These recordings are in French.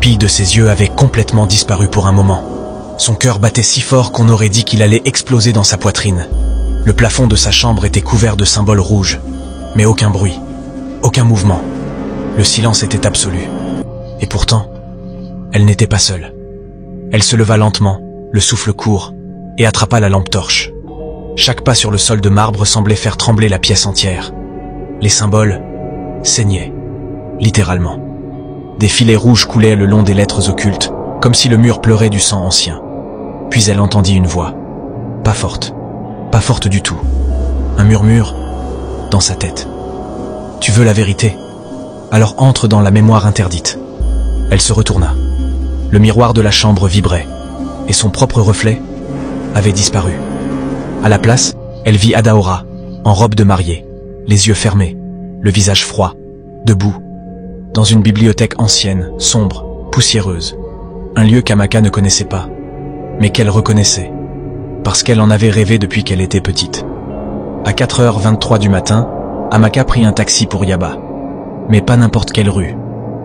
pupilles de ses yeux avaient complètement disparu pour un moment. Son cœur battait si fort qu'on aurait dit qu'il allait exploser dans sa poitrine. Le plafond de sa chambre était couvert de symboles rouges, mais aucun bruit, aucun mouvement. Le silence était absolu. Et pourtant, elle n'était pas seule. Elle se leva lentement, le souffle court, et attrapa la lampe torche. Chaque pas sur le sol de marbre semblait faire trembler la pièce entière. Les symboles saignaient, littéralement. Des filets rouges coulaient le long des lettres occultes, comme si le mur pleurait du sang ancien. Puis elle entendit une voix, pas forte du tout. Un murmure dans sa tête. « Tu veux la vérité? Alors entre dans la mémoire interdite. » Elle se retourna. Le miroir de la chambre vibrait, et son propre reflet avait disparu. À la place, elle vit Adaora, en robe de mariée, les yeux fermés, le visage froid, debout, dans une bibliothèque ancienne, sombre, poussiéreuse. Un lieu qu'Amaka ne connaissait pas, mais qu'elle reconnaissait, parce qu'elle en avait rêvé depuis qu'elle était petite. À 4h23 du matin, Amaka prit un taxi pour Yaba. Mais pas n'importe quelle rue.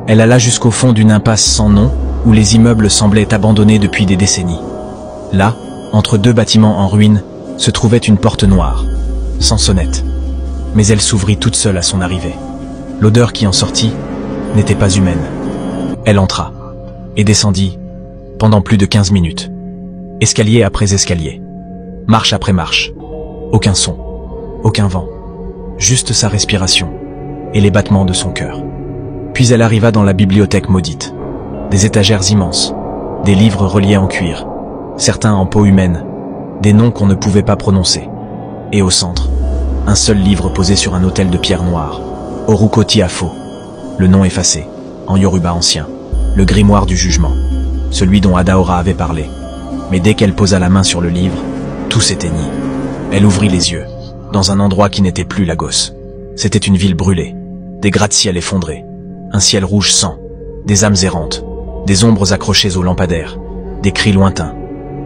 Elle alla jusqu'au fond d'une impasse sans nom, où les immeubles semblaient abandonnés depuis des décennies. Là, entre deux bâtiments en ruine, se trouvait une porte noire, sans sonnette. Mais elle s'ouvrit toute seule à son arrivée. L'odeur qui en sortit n'était pas humaine. Elle entra, et descendit, pendant plus de 15 minutes. Escalier après escalier. Marche après marche. Aucun son, aucun vent. Juste sa respiration, et les battements de son cœur. Puis elle arriva dans la bibliothèque maudite. Des étagères immenses, des livres reliés en cuir, certains en peau humaine, des noms qu'on ne pouvait pas prononcer. Et au centre, un seul livre posé sur un autel de pierre noire, Orukoti Afo, le nom effacé, en yoruba ancien, le grimoire du jugement, celui dont Adaora avait parlé. Mais dès qu'elle posa la main sur le livre, tout s'éteignit. Elle ouvrit les yeux, dans un endroit qui n'était plus Lagos. C'était une ville brûlée, des gratte-ciel effondrés, un ciel rouge sang, des âmes errantes, des ombres accrochées aux lampadaires, des cris lointains,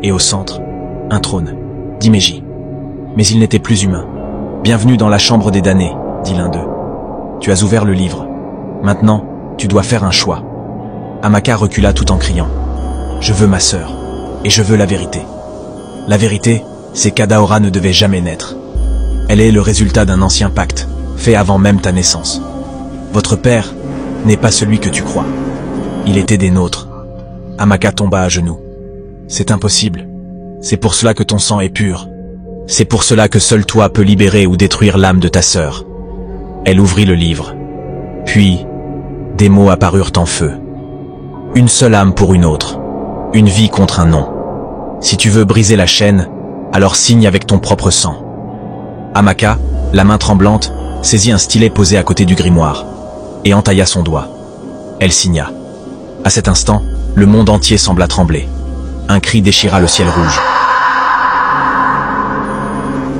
et au centre, un trône, d'Imeji. Mais il n'était plus humain. « Bienvenue dans la chambre des damnés », dit l'un d'eux. « Tu as ouvert le livre. Maintenant, tu dois faire un choix. » Amaka recula tout en criant. « Je veux ma sœur, et je veux la vérité. » La vérité, c'est qu'Adaora ne devait jamais naître. Elle est le résultat d'un ancien pacte, fait avant même ta naissance. Votre père n'est pas celui que tu crois. Il était des nôtres. Amaka tomba à genoux. C'est impossible. C'est pour cela que ton sang est pur. C'est pour cela que seul toi peux libérer ou détruire l'âme de ta sœur. Elle ouvrit le livre. Puis, des mots apparurent en feu. Une seule âme pour une autre. Une vie contre un nom. Si tu veux briser la chaîne, alors signe avec ton propre sang. Amaka, la main tremblante, saisit un stylet posé à côté du grimoire, et entailla son doigt. Elle signa. À cet instant, le monde entier sembla trembler. Un cri déchira le ciel rouge.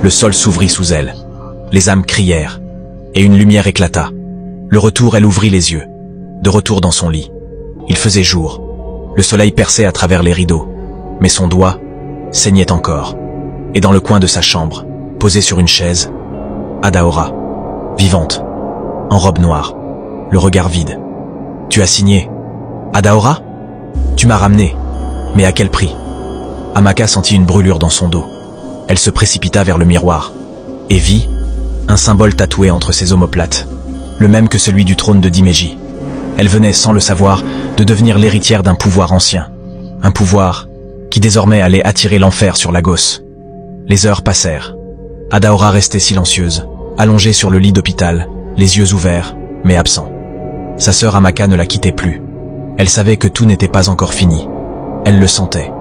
Le sol s'ouvrit sous elle. Les âmes crièrent, et une lumière éclata. Le retour, elle ouvrit les yeux. De retour dans son lit. Il faisait jour. Le soleil perçait à travers les rideaux. Mais son doigt saignait encore. Et dans le coin de sa chambre, posée sur une chaise, Adaora, vivante, en robe noire, le regard vide. « Tu as signé. Adaora? Tu m'as ramené. Mais à quel prix ?» Amaka sentit une brûlure dans son dos. Elle se précipita vers le miroir, et vit un symbole tatoué entre ses omoplates, le même que celui du trône de Dimeji. Elle venait, sans le savoir, de devenir l'héritière d'un pouvoir ancien. Un pouvoir qui désormais allait attirer l'enfer sur Lagos. Les heures passèrent. Adaora restait silencieuse, allongée sur le lit d'hôpital, les yeux ouverts, mais absents. Sa sœur Amaka ne la quittait plus. Elle savait que tout n'était pas encore fini. Elle le sentait.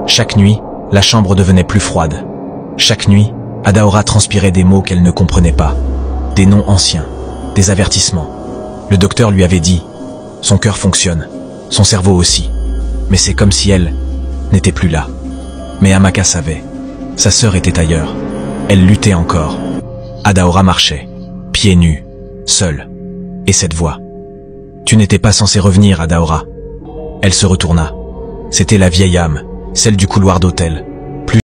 Chaque nuit, la chambre devenait plus froide. Chaque nuit, Adaora transpirait des mots qu'elle ne comprenait pas. Des noms anciens, des avertissements. Le docteur lui avait dit « Son cœur fonctionne, son cerveau aussi. » Mais c'est comme si elle n'était plus là. Mais Amaka savait. Sa sœur était ailleurs. Elle luttait encore. Adaora marchait, pieds nus, seule. Et cette voix. « Tu n'étais pas censé revenir, Adaora. » Elle se retourna. C'était la vieille âme, celle du couloir d'hôtel.